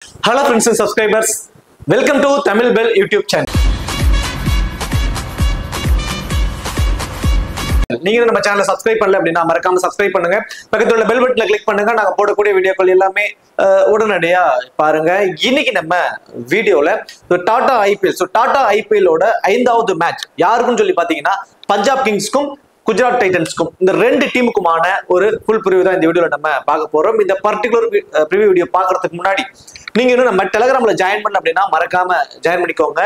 Hello friends and subscribers, welcome to Tamil Bell YouTube channel. நீங்க நம்ம சேனலை subscribe பண்ணல அப்படின்னா மறக்காம சப்ஸ்கிரைப் பண்ணுங்க. பக்கத்துல உள்ள பெல் பட்டனை கிளிக் பண்ணுங்க. நாங்க போடக்கூடிய வீடியோக்கள் எல்லாமே உடனடியா பாருங்க. இன்னைக்கு நம்ம வீடியோல டாடா ஐபிஎல்லோட 5வது மேட்ச் யாருக்குன்னு சொல்லி பாத்தீங்கன்னா பஞ்சாப் கிங்ஸ்க்கும் குஜராத் டைட்டன்ஸ்க்கும் இந்த ரெண்டு டீமுக்குமான ஒரு ஃபுல் ப்ரிவ்யூ தான் இந்த வீடியோல நம்ம பார்க்க போறோம். இந்த பர்டிகுலர் ப்ரிவ்யூ வீடியோ பார்க்கறதுக்கு முன்னாடி நீங்க இன்னும் நம்ம டெலிகிராம்ல ஜாயின் பண்ணல அப்படின்னா மறக்காம ஜாயின் பண்ணிக்கோங்க.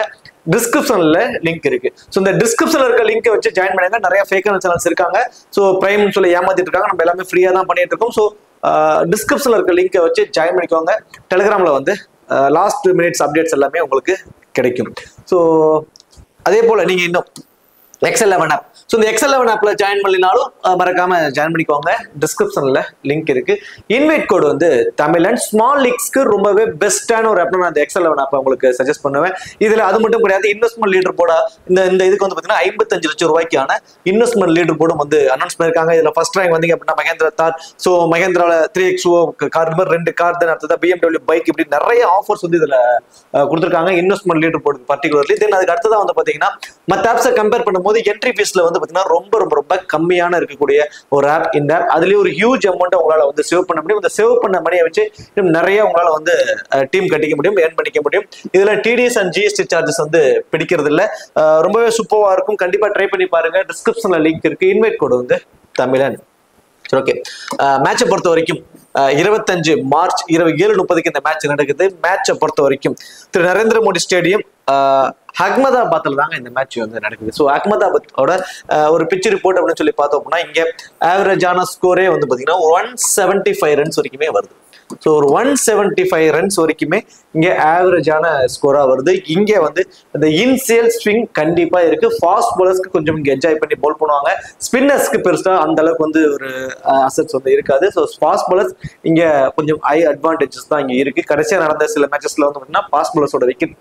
டிஸ்கிரிப்ஷன்ல லிங்க் இருக்கு. ஸோ இந்த டிஸ்கிரிப்ஷன்ல இருக்க லிங்கை வச்சு ஜாயின் பண்ணுங்க. நிறைய ஃபேக்கான சேனல்ஸ் இருக்காங்க. ஸோ பிரைம்னு சொல்லி ஏமாத்திட்டு இருக்காங்க. நம்ம எல்லாமே ஃப்ரீயா தான் பண்ணிட்டு இருக்கோம். ஸோ டிஸ்கிரிப்ஷன்ல இருக்க லிங்கை வச்சு ஜாயின் பண்ணிக்கோங்க. டெலிகிராம்ல வந்து லாஸ்ட் மினிட்ஸ் அப்டேட்ஸ் எல்லாமே உங்களுக்கு கிடைக்கும். ஸோ அதே போல நீங்க இன்னும் X11 ஆப். ஸோ இந்த X11 ஆப்ல ஜாயின் பண்ணினாலும் மறக்காம ஜாயின் பண்ணிக்கோங்க. டிஸ்கிரிப்ஷன்ல லிங்க் இருக்கு. இன்வைட் கோடு வந்து தமிழ் அண்ட் ஸ்மால் லீக்ஸ்க்கு ரொம்பவே பெஸ்டான ஒரு ஆப். நான் அந்த X11 ஆப் உங்களுக்கு சஜஸ்ட் பண்ணுவேன். இதுல அது மட்டும் கிடையாது, இன்வெஸ்ட்மெண்ட் லீடர் போர்டா இந்த இதுக்கு வந்து பாத்தீங்கன்னா 55 லட்சம் ரூபாய்க்கான இன்வெஸ்ட்மெண்ட் லீடர் போர்டும் வந்து அனௌன்ஸ் பண்ணிருக்காங்க. இதுல ஃபர்ஸ்ட் ரேங்க் வந்தீங்க அப்படின்னா மகேந்திரா தார். ஸோ மகேந்திரால 3XO car, number 2 car, then அடுத்தது BMW பைக், இப்படி நிறைய ஆஃபர்ஸ் வந்து இதுல கொடுத்துருக்காங்க investment leader board particularly. Then அதுக்கு அடுத்ததான் வந்து பாத்தீங்கன்னா மற்ற ஆப்ஸை கம்பேர் பண்ணும்போது என்ட்ரி ஃபீஸ்ல வந்து பாத்தீங்கன்னா ரொம்ப கம்மியான இருக்கக்கூடிய ஒரு ஆப் இந்த ஆப். அதுலயே ஒரு ஹியூஜ் அமௌண்ட் உங்களால வந்து சேவ் பண்ண முடியும். இந்த சேவ் பண்ண மணியை வச்சு நிறைய உங்களால வந்து டீம் கட்டிக்க முடியும், ஏர்ன் பண்ணிக்க முடியும். இதுல டிடிஎஸ் அண்ட் ஜிஎஸ்டி சார்ஜஸ் வந்து பிடிக்கிறது இல்ல. ரொம்பவே சூப்பரா இருக்கும். கண்டிப்பா ட்ரை பண்ணி பாருங்க. டிஸ்கிரிப்ஷன்ல லிங்க் இருக்கு. இன்வைட் கோடு வந்து தமிழன். ஓகே, மேட்சை பொறுத்த வரைக்கும் 25 மார்ச் இரவு 7:30 இந்த மேட்ச் நடக்குது. மேட்சை பொறுத்த வரைக்கும் திரு நரேந்திர மோடி ஸ்டேடியம் அகமதாபாத்ல தாங்க இந்த மேட்ச் வந்து நடக்குது. ஸோ அகமதாபாத்தோட ஒரு பிச் ரிப்போர்ட் அப்படின்னு சொல்லி பார்த்தோம் அப்படின்னா இங்க ஆவரேஜான ஸ்கோரே வந்து பாத்தீங்கன்னா 175 ரன்ஸ் வரைக்குமே வருது. ஸோ ஒரு 175 ரன்ஸ் வரைக்குமே இங்க ஆவரேஜான ஸ்கோரா வருது. இங்க வந்து இந்த இன்சியல் ஸ்விங் கண்டிப்பா இருக்கு. ஃபாஸ்ட் பாலர்ஸ்க்கு கொஞ்சம் இங்க என்ஜாய் பண்ணி பால் பண்ணுவாங்க. ஸ்பின்னர்ஸ்க்கு பெருசா அந்த அளவுக்கு வந்து ஒரு அசெட்ஸ் வந்து இருக்காது. ஸோ ஃபாஸ்ட் பாலர்ஸ் இங்க கொஞ்சம் ஹை அட்வான்டேஜஸ் தான் இங்க இருக்கு. கடைசியா நடந்த சில மேட்சஸ்ல வந்து பாத்தீங்கன்னா ஃபாஸ்ட் பாலர்ஸோட விக்கெட்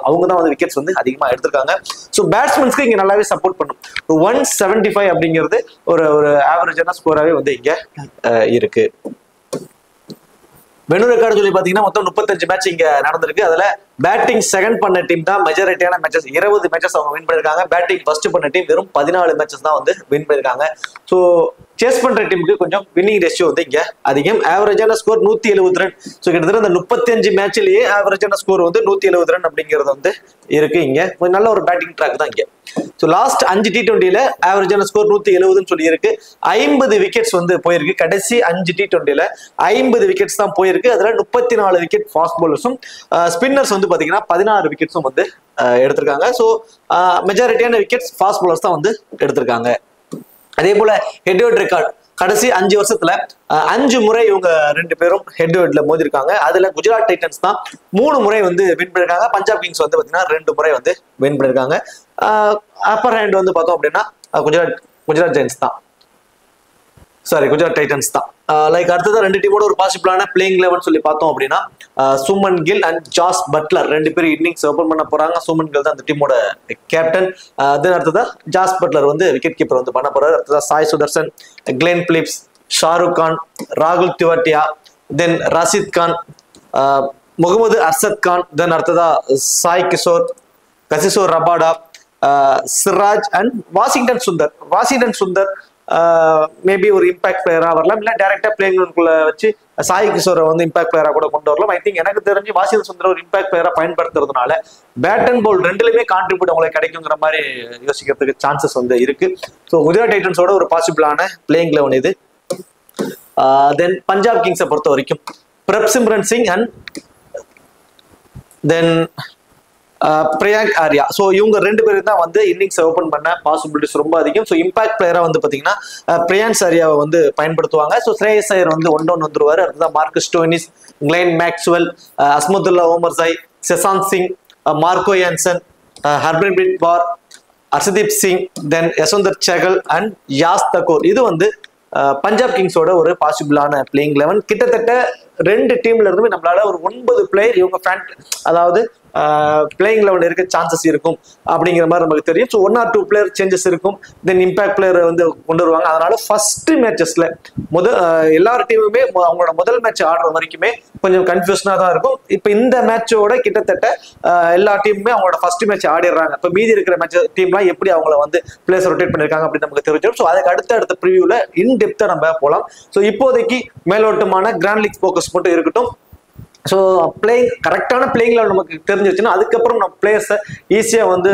அவங்க தான் வந்து விக்கெட்ஸ் வந்து அதிகமா எடுத்திருக்காங்க. ஸோ பேட்ஸ்மேன்ஸ்க்கு இங்க நல்லாவே சப்போர்ட் பண்ணும். 175 அப்படிங்கிறது ஒரு ஆவரேஜான ஸ்கோராவே வந்து இங்க இருக்கு. வெனு ரெக்கார்டு சொல்லி பாத்தீங்கன்னா மொத்தம் 35 மேட்ச் இங்க நடந்திருக்கு. அதுல பேட்டிங் செகண்ட் பண்ண டீம் தான் மெஜாரிட்டியான மேட்சஸ், 20 மேட்சஸ் அவங்க வின் பண்ணிருக்காங்க. பேட்டிங் ஃபர்ஸ்ட் பண்ண டீம் வெறும் 14 மேட்சஸ் தான் வந்து வின் பண்ணிருக்காங்க. ஸோ சேஸ் பண்ற டீமுக்கு கொஞ்சம் வின்னிங் ரேஷியோ வந்து இங்க அதிகம். ஆவரேஜான ஸ்கோர் 170 ரன். ஸோ கிட்டத்தட்ட இந்த 35 மேட்ச்லயே ஆவரேஜான ஸ்கோர் வந்து 170 ரன் அப்படிங்கிறது வந்து இருக்கு. இங்க கொஞ்சம் நல்ல ஒரு பேட்டிங் ட்ராக் தான் இங்க. ஸோ லாஸ்ட் 5 T20ல ஆவரேஜான ஸ்கோர் 170 சொல்லி இருக்கு. 50 விக்கெட்ஸ் வந்து போயிருக்கு. கடைசி 5 T20ல 50 விக்கெட்ஸ் தான் போயிருக்கு. அதுல 34 விக்கெட் ஃபாஸ்ட் பாலர்ஸும் ஸ்பின்னர்ஸ் வந்து பாத்தீங்கன்னா 16 விக்கெட்ஸும் வந்து எடுத்திருக்காங்க. ஸோ மெஜாரிட்டியான விக்கெட்ஸ் ஃபாஸ்ட் பாலர்ஸ் தான் வந்து எடுத்திருக்காங்க. அதே போல ஹெட் டு ஹெட் ரெக்கார்ட் கடைசி 5 வருஷத்துல 5 முறை இவங்க 2 பேரும் ஹெட் டு ஹெட்ல மோதிருக்காங்க. அதுல குஜராத் டைட்டன்ஸ் தான் 3 முறை வந்து வின் பண்ணிருக்காங்க. பஞ்சாப் கிங்ஸ் வந்து பாத்தீங்கன்னா 2 முறை வந்து வின் பண்ணிருக்காங்க. அப்பர் ஹேண்ட் வந்து பார்த்தோம் அப்படின்னா குஜராத் டைட்டன்ஸ் தான். லைக் அடுத்தது 2 டீமோட ஒரு பாசிபிளான பிளேயிங் 11 சொல்லி பார்த்தோம் அப்படின்னா Shubman Gill and Jos Buttler 2 பேரும் இன்னிங்ஸ் ஓபன் பண்ண போறாங்க. சுமன் கில் தான் அந்த டீமோட கேப்டன். தென் அடுத்ததா ஜாஸ் பட்லர் வந்து விக்கெட் கீப்பர் வந்து பண்ண போறாரு. அடுத்ததா சாய் சுதர்சன், கிளென் பிலிப்ஸ், ஷாருக் கான், ராகுல் திவாட்டியா, தென் ரஷீத் கான், முகமது அர்ஷத் கான், தென் அடுத்ததா சாய் கிஷோர், கசிசோர் Rabada, Siraj and Washington Sundar maybe ஒரு இம்பாக்ட் பிளேயரா வரலாம், இல்ல டைரக்டா பிளேயிங்குள்ள வச்சு சாய் கிஷோரை வந்து இம்பாக்ட் பிளேயரா கூட கொண்டு வரலாம். ஐ திங்க் எனக்கு தெரிஞ்சு வாஷிங்டன் சுந்தர் ஒரு இம்பாக்ட் பிளேயரா பயன்படுத்துறதுனால பேட் அண்ட் பால் ரெண்டுலயுமே கான்ட்ரிபியூட் அவங்களுக்கு கிடைக்குங்கிற மாதிரி யோசிக்கிறதுக்கு சான்சஸ் வந்து இருக்கு. ஸோ குஜராத் டைட்டன்ஸோட ஒரு பாசிபிளான பிளேயிங் 11 இது. தென் பஞ்சாப் கிங்ஸை பொறுத்த வரைக்கும் Prabhsimran Singh and then Priyansh Arya. So இவங்க 2 பேரும் தான் வந்து இன்னிங்ஸ் ஓபன் பண்ண பாசிபிலிட்டிஸ் ரொம்ப அதிகம். ஸோ இம்பாக்ட் பிளேயரா வந்து பாத்தீங்கன்னா பிரியான்க் ஆர்யாவை வந்து பயன்படுத்துவாங்க. ஸோ ஸ்ரேயஸ் ஐயர் வந்து 1 வந்துருவாரு. அடுத்ததான் Marcus Stoinis, Glenn Maxwell, Azmatullah Omarzai, Shashank Singh, Marco Jansen, Harmanpreet Brar, Harshdeep Singh, then Yuzvendra Chahal and Yash Thakur. இது வந்து பஞ்சாப் கிங்ஸோட ஒரு பாசிபிளான பிளேயிங் 11. கிட்டத்தட்ட 2 டீம்ல இருந்துமே நம்மளால ஒரு 9 பிளேயர் இவங்க அதாவது பிளேயிங் லெவல் இருக்க சான்சஸ் இருக்கும் அப்படிங்கிற மாதிரி நமக்கு தெரியும். ஸோ 1 or 2 பிளேயர் சேஞ்சஸ் இருக்கும், தென் இம்பாக்ட் பிளேயர் வந்து கொண்டு வருவாங்க. அதனால ஃபர்ஸ்ட் மேட்சஸ்ல எல்லார் டீமுமே அவங்களோட முதல் மேட்ச் ஆடுற வரைக்குமே கொஞ்சம் கன்ஃபியூஷனா தான் இருக்கும். இப்போ இந்த மேட்சோட கிட்டத்தட்ட எல்லா டீமுமே அவங்களோட ஃபர்ஸ்ட் மேட்ச் ஆடிடுறாங்க. இப்போ மீதி இருக்கிற மேட்ச் டீம்லாம் எப்படி அவங்கள வந்து பிளேயர்ஸ் ரொட்டேட் பண்ணிருக்காங்க அப்படின்னு நமக்கு தெரிஞ்சிடும். ஸோ அதுக்கு அடுத்த ப்ரிவியூல இன் டெப்தா நம்ம போகலாம். ஸோ இப்போதைக்கு மேலோட்டமான கிராண்ட் லீக் ஃபோக்கஸ் மட்டும் இருக்கட்டும். ஸோ கரெக்டான பிளேயிங் லெவல் நமக்கு தெரிஞ்சிருச்சுன்னா அதுக்கப்புறம் நம்ம பிளேயர்ஸை ஈஸியாக வந்து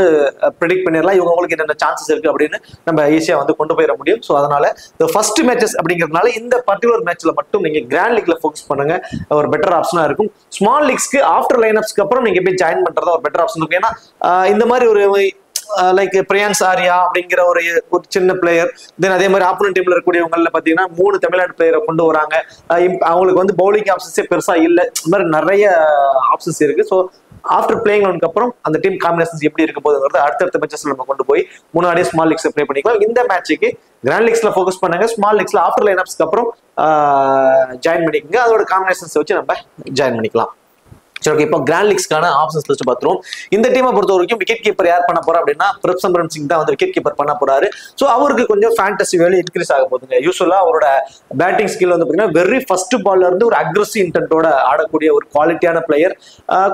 ப்ரெடிக்ட் பண்ணிடலாம், இவங்களுக்கு என்னென்ன சான்சஸ் இருக்கு அப்படின்னு நம்ம ஈஸியாக வந்து கொண்டு போயிட முடியும். ஸோ அதனால ஃபர்ஸ்ட் மேட்சஸ் அப்படிங்கிறதுனால இந்த பர்டிகுலர் மேட்ச்ல மட்டும் நீங்க கிராண்ட் லீக்ல ஃபோக்கஸ் பண்ணுங்க, ஒரு பெட்டர் ஆப்ஷனா இருக்கும். ஸ்மால் லீக்ஸ்க்கு ஆஃப்டர் லைனப்ஸ்க்கு அப்புறம் நீங்க போய் ஜாயின் பண்றதா ஒரு பெட்டர் ஆப்ஷன் இருக்கும். ஏன்னா இந்த மாதிரி ஒரு லைக் பிரியான்ஸ் ஆரியா அப்படிங்கிற ஒரு சின்ன பிளேயர், தென் அதே மாதிரி ஆப்போனன்ட் டீம்ல இருக்கக்கூடியவங்கள பாத்தீங்கன்னா 3 தமிழ்நாடு பிளேயரை கொண்டு வராங்க. அவங்களுக்கு வந்து பவுலிங் ஆப்ஷன்ஸே பெருசா இல்லை, இந்த மாதிரி நிறைய ஆப்ஷன்ஸ் இருக்கு. ஸோ ஆஃப்டர் பிளேயிங் லெவலுக்கு அப்புறம் அந்த டீம் காம்பினேஷன்ஸ் எப்படி இருக்க போகுதுங்கிறது அடுத்தடுத்த மேட்சஸ்ல நம்ம கொண்டு போய் முன்னாடியே ஸ்மால் லீக்ஸ் ப்ளே பண்ணிக்கலாம். இந்த மேட்சுக்கு கிராண்ட் லீக்ஸ்ல ஃபோக்கஸ் பண்ணுங்க, ஸ்மால் லீக்ஸ்ல ஆஃப்டர் லைனப்ஸ்க்கு அப்புறம் ஜாயின் பண்ணிக்கோங்க, அதோட காம்பினேஷன்ஸ் வச்சு நம்ம ஜாயின் பண்ணிக்கலாம். சரி, ஓகே. இப்போ கிராண்ட் லீக்ஸ்க்கான ஆப்ஷன்ஸ் லிஸ்ட் பார்த்துருவோம். இந்த டீமை பொறுத்த வரைக்கும் விக்கெட் கீப்பர் யார் பண்ண போறா அப்படின்னா பிரப்சம்பரம் சிங் தான் வந்து விக்கெட் கீப்பர் பண்ண போறாரு. ஸோ அவருக்கு கொஞ்சம் ஃபேண்டசி வேல்யூ இன்க்ரீஸ் ஆக போகுதுங்க. யூஸ்வலா அவரோட பேட்டிங் ஸ்கில் வந்து பார்த்தீங்கன்னா வெரி ஃபர்ஸ்ட் பால்ல இருந்து ஒரு அக்ரெசிவ் இன்டென்ட்டோட ஆடக்கூடிய ஒரு குவாலிட்டியான பிளேயர்.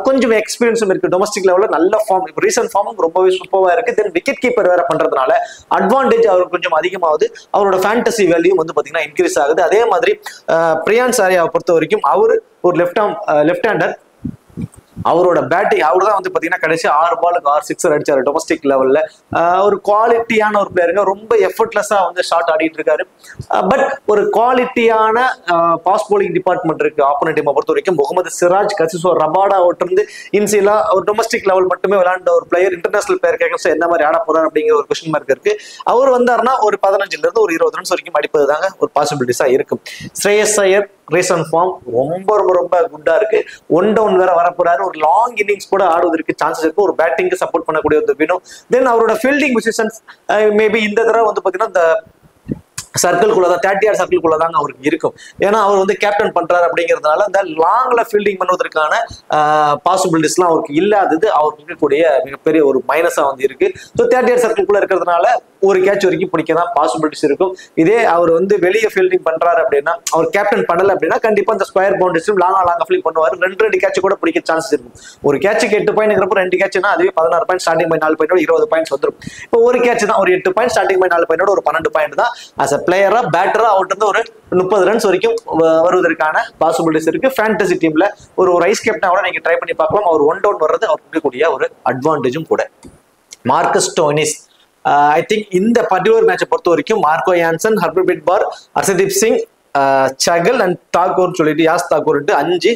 கொஞ்சம் எக்ஸ்பீரியன்ஸும் இருக்கு, டொமஸ்டிக் லெவலில் நல்ல ஃபார்ம், இப்போ ரீசன்ட் ஃபார்மும் ரொம்பவே சூப்பராக இருக்கு. தென் விக்கெட் கீப்பர் வேற பண்றதுனால அட்வான்டேஜ் அவருக்கு கொஞ்சம் அதிகமாகுது, அவரோட ஃபேண்டசி வேல்யூ வந்து பார்த்தீங்கன்னா இன்க்ரீஸ் ஆகுது. அதே மாதிரி பிரியான்ஸ் ஆரியாவை பொறுத்த வரைக்கும் அவர் ஒரு லெஃப்ட் ஹேண்டர். அவரோட பேட்டிங் அவர் தான் வந்து பாத்தீங்கன்னா கடைசி 6 பாலுக்கு 6 சிக்ஸர் அடிச்சாரு டொமஸ்டிக் லெவல்ல. ஒரு குவாலிட்டியான ஒரு பிளேயருங்க, ரொம்ப எஃபர்ட்லெஸ்ஸா வந்து ஷாட் ஆடிட்டு இருக்காரு. பட் ஒரு குவாலிட்டியான பாஸ் போலிங் டிபார்ட்மெண்ட் இருக்கு ஆப்போனன்ட் டீமை பொறுத்த வரைக்கும். முகமது சிராஜ், கசிசோ ரபாடா இருந்து இன்சிலா ஒரு டொமஸ்டிக் லெவல் மட்டுமே விளையாண்ட ஒரு பிளேயர், இன்டர்நேஷனல் பிளேயர் கேட்க என்ன மாதிரி ஆட போறாரு அப்படிங்கிற ஒரு கொஸ்டின் மார்க் இருக்கு. அவர் வந்தாருன்னா ஒரு 15 இருந்து ஒரு 20 ரன்ஸ் வரைக்கும் அடிப்பது தாங்க ஒரு பாசிபிலிட்டிஸா இருக்கும். ஸ்ரேயஸ் ஐயர் ரீசன்ட் ஃபார்ம் ரொம்ப ரொம்ப ரொம்ப குட்டா இருக்கு. 1 டவுன் வேற வரப்போறாரு, ஒரு லாங் இன்னிங்ஸ் கூட ஆடுவதற்கு சான்சஸ் இருக்கு, ஒரு பேட்டிங்க்கு சப்போர்ட் பண்ணக்கூடிய ஒரு வினோ. தென் அவரோட ஃபீல்டிங் பொசிஷன்ஸ் மேபி இந்த தடவை வந்து பாத்தீங்கன்னா இந்த சர்க்கிள்குள்ளதான் 30 சர்க்கிள்குள்ளதாங்க அவருக்கு இருக்கும். ஏன்னா அவர் வந்து கேப்டன் பண்றாரு அப்படிங்கிறதுனால இந்த லாங்ல ஃபீல்டிங் பண்ணுவதற்கான பாசிபிலிட்டிஸ்லாம் அவருக்கு இல்லாதது அவருக்கு இருக்கக்கூடிய மிகப்பெரிய ஒரு மைனஸா வந்து இருக்கு. ஸோ 30 சர்க்கிள்குள்ள இருக்கிறதுனால ஒரு கேட்ச் வரைக்கும் பிடிக்க தான் பாசிபிலிட்டிஸ் இருக்கும். இதே அவர் வந்து வெளியே ஃபீல்டிங் பண்றாரு அப்படின்னா, அவர் கேப்டன் பண்ணல அப்படின்னா கண்டிப்பா இந்த ஸ்கொயர் பவுண்டரிஸும் லாங்கா ஃபீல்ட் பண்ணுவாரு. 2 கேட்ச் கூட பிடிக்க சான்சஸ் இருக்கும். ஒரு கேட்சுக்கு 8 பாயிண்ட்ங்கிறப்ப 2 கேட்ச்னா அதுவே 16 பாயிண்ட், ஸ்டார்டிங் பாயிண்ட் 4 பாயிண்டோட 20 பாயிண்ட்ஸ் வந்துடும். இப்போ ஒரு கேட்ச் தான் ஒரு 8 பாயிண்ட், ஸ்டார்டிங் பாயிண்ட் 4 பாயிண்டோட ஒரு 12 பாயிண்ட் தான். அஸ் அ பிளேயரா பேட்டரா அவர்கிட்ட இருந்து ஒரு 30 ரன்ஸ் வரைக்கும் வருவதற்கான பாசிபிலிட்டிஸ் இருக்கு. ஃபேண்டசி டீம்ல ஒரு ஐஸ் கேப்டனா கூட நீங்க ட்ரை பண்ணி பார்க்கலாம். அவர் 1 டவுன் வர்றது அவருக்கு இருக்கக்கூடிய ஒரு அட்வான்டேஜும் கூட. மார்க்கஸ் ஸ்டோனிஸ் ஐ திங்க் இந்த பர்டிகுலர் மேட்சை பொறுத்த வரைக்கும் Marco Jansen, Harpreet Brar, Harshdeep Singh, Chahal and Thakur சொல்லிட்டு Yash Thakur 5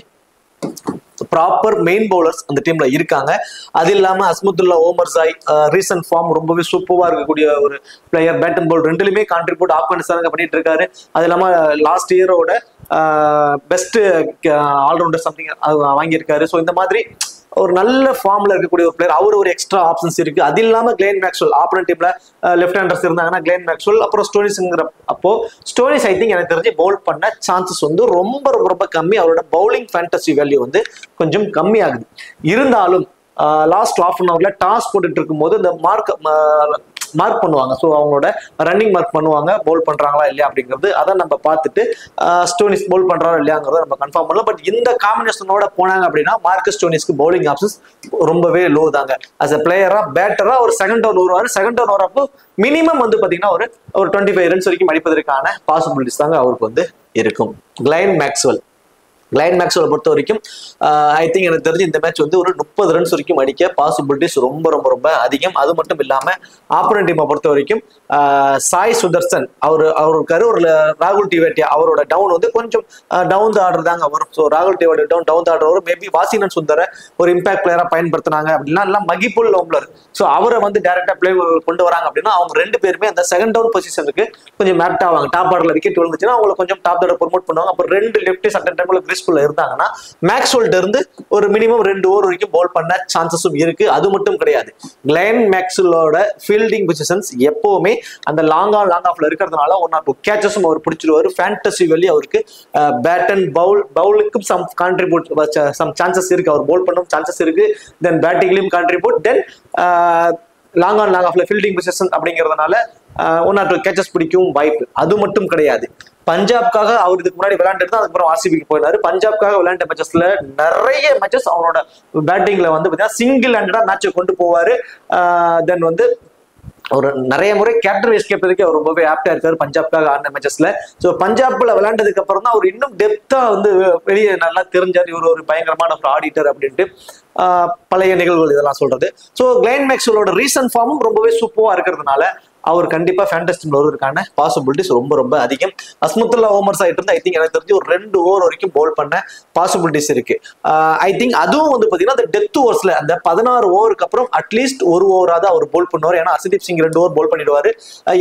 proper main bowlers அந்த டீம்ல இருக்காங்க. அது இல்லாம அஸ்மத்துல்லா ஓமர்சாய் ரீசன்ட் ஃபார்ம் ரொம்பவே சூப்பரா இருக்கக்கூடிய ஒரு பிளேயர், பேட் அண்ட் பால் ரெண்டுலயுமே கான்ட்ரிபியூட் ஆப்கானிஸ்தானுக்கு பண்ணிட்டு இருக்காரு. அது இல்லாம லாஸ்ட் இயரோட பெஸ்ட் ஆல்ரவுண்டர் சம்திங் வாங்கியிருக்காரு. ஸோ இந்த மாதிரி ஒரு நல்ல ஃபார்ம்ல இருக்கக்கூடிய ஒரு பிளேயர், அவர் ஒரு எக்ஸ்ட்ரா ஆப்ஷன்ஸ் இருக்கு. அது இல்லாம கிளேன் மேக்ஸ்வெல் ஆப்போனன்ட் டீம்ல லெஃப்ட் ஹேண்டர்ஸ் இருந்தாங்கன்னா கிளேன் மேக்ஸ்வெல் அப்புறம் ஸ்டோனிஸ்ங்கிற அப்போ ஸ்டோனிஸ் ஐ திங்க் எனக்கு தெரிஞ்சு பவுல் பண்ண சான்சஸ் வந்து ரொம்ப ரொம்ப ரொம்ப கம்மி. அவரோட பவுலிங் ஃபேண்டசி வேல்யூ வந்து கொஞ்சம் கம்மி ஆகுது. இருந்தாலும் லாஸ்ட் ½ அன் ஹவர்ல டாஸ் போட்டுட்டு இருக்கும் போது இந்த மார்க் பண்ணுவாங்க. ஸோ அவங்களோட ரன்னிங் மார்க் பண்ணுவாங்க, பவுல் பண்றாங்களா இல்லையா அப்படிங்கிறது. அதை நம்ம பார்த்துட்டு ஸ்டோனிஸ் பவுல் பண்றாரா இல்லையாங்கிறத நம்ம கன்ஃபார்ம் பண்ணலாம். பட் இந்த காம்பினேஷனோட போனாங்க அப்படின்னா மார்க்கஸ் ஸ்டோனிஸ்க்கு பவுலிங் ஆப்ஷன்ஸ் ரொம்பவே லோ தாங்க. அஸ் அ பிளேயரா பேட்டரா ஒரு 2nd டவுன் வருவாரு. 2nd டவுன் வரப்போ மினிமம் வந்து பாத்தீங்கன்னா ஒரு 25 ரன்ஸ் வரைக்கும் அடிப்பதற்கான பாசிபிலிட்டிஸ் தாங்க அவருக்கு வந்து இருக்கும். கிளைன் மேக்ஸ்வெல் பொறுத்த வரைக்கும் ஐ திங்க் எனக்கு தெரிஞ்சு இந்த மேட்ச் வந்து ஒரு 30 ரன்ஸ் வரைக்கும் அடிக்க பாசிபிலிட்டிஸ் ரொம்ப ரொம்ப ரொம்ப அதிகம். அது மட்டும் இல்லாம ஆப்போனன்ட் டீமை பொறுத்த வரைக்கும் சாய் சுதர்சன் அவருக்கு ஒரு ராகுல் டிவேட்டியா அவரோட டவுன் வந்து கொஞ்சம் டவுன் த ஆர்டர் தாங்க வரும். ஸோ ராகுல் டிவேட்டியா டவுன் த ஆர்டர் வரும். மேபி வாஷிங்டன் சுந்தரை ஒரு இம்பாக்ட் பிளேயரா பயன்படுத்தினாங்க அப்படின்னா, எல்லாம் மகிபுல் லோம்லர் ஸோ அவரை வந்து டைரக்டா பிளே கொண்டு வராங்க அப்படின்னா அவங்க 2 பேருமே அந்த 2nd டவுன் பொசிஷனுக்கு கொஞ்சம் மேப்ட் ஆவாங்க. டாப் ஆர்டர்ல விக்கெட் விழுந்துச்சுன்னா அவங்களை கொஞ்சம் டாப் ஆர்டர் ப்ரொமோட் பண்ணுவாங்க. அப்புறம் 2 லெஃப்ட் அட் டைம்ல கிறிஸ் பீஸ்ஃபுல்லா இருந்தாங்கன்னா மேக்ஸ்வெல்ட்ட இருந்து ஒரு மினிமம் 2 ஓவர் வரைக்கும் பவுல் பண்ண சான்சஸும் இருக்கு. அது மட்டும் கிடையாது, கிளென் மேக்ஸ்வெல்லோட ஃபீல்டிங் பொசிஷன்ஸ் எப்பவுமே அந்த லாங் ஆஃப்ல இருக்கிறதுனால 1 or 2 கேச்சஸும் அவர் பிடிச்சிருவாரு. ஃபேண்டசி வேல்யூ அவருக்கு பேட் அண்ட் பவுலுக்கும் சம் கான்ட்ரிபியூட் சம் சான்சஸ் இருக்கு, அவர் பவுல் பண்ணவும் சான்சஸ் இருக்கு. தென் பேட்டிங்லயும் கான்ட்ரிபியூட், தென் லாங் ஆஃப்ல ஃபீல்டிங் பொசிஷன் அப்படிங்கிறதுனால 1 or 2 கேச்சஸ் பிடிக்கும் வாய்ப்பு. அது மட்டும் கிடையாது, பஞ்சாப்காக அவர் இதுக்கு முன்னாடி விளையாண்டுட்டு தான் அதுக்கப்புறம் ஆர்சிபிக்கு போயினாரு. பஞ்சாப்காக விளையாண்ட மேட்சஸ்ல நிறைய மேட்சஸ் அவரோட பேட்டிங்ல வந்து பாத்தீங்கன்னா சிங்கிள் ஹேண்டடா மேட்சை கொண்டு போவாரு. தென் வந்து ஒரு நிறைய முறை கேப்டன் வைஸ் கேப்டனுக்கு அவர் ரொம்பவே ஆப்டா இருக்காரு பஞ்சாப்காக ஆடின மேட்சஸ்ல. ஸோ பஞ்சாப்ல விளையாண்டதுக்கு அப்புறம் தான் அவர் இன்னும் டெப்தா வந்து வெளியே நல்லா தெரிஞ்சார், இவர் ஒரு பயங்கரமான ஒரு ஆடிட்டர் அப்படின்ட்டு பழைய நிகழ்வுகள் இதெல்லாம் சொல்றது. ஸோ கிளென் மேக்ஸ்வெல்லோட ரீசன்ட் ஃபார்மும் ரொம்பவே சூப்பரா இருக்கிறதுனால அவர் கண்டிப்பா ஃபேண்டசி டீம்ல வருவதற்கான பாசிபிலிட்டிஸ் ரொம்ப ரொம்ப அதிகம். அஸ்மத்துல்லா ஓமர் சைட் இருந்து ஐ திங்க் எனக்கு தெரிஞ்சு ஒரு 2 ஓவர் வரைக்கும் பவுல் பண்ண பாசிபிலிட்டிஸ் இருக்கு. ஐ திங்க் அதுவும் வந்து பாத்தீங்கன்னா அந்த டெத் ஓவர்ஸ்ல அந்த 16 ஓவருக்கு அப்புறம் அட்லீஸ்ட் 1 ஓவராவது அவர் பவுல் பண்ணுவார். ஏன்னா அசிதீப் சிங் 2 ஓவர் பவுல் பண்ணிடுவாரு,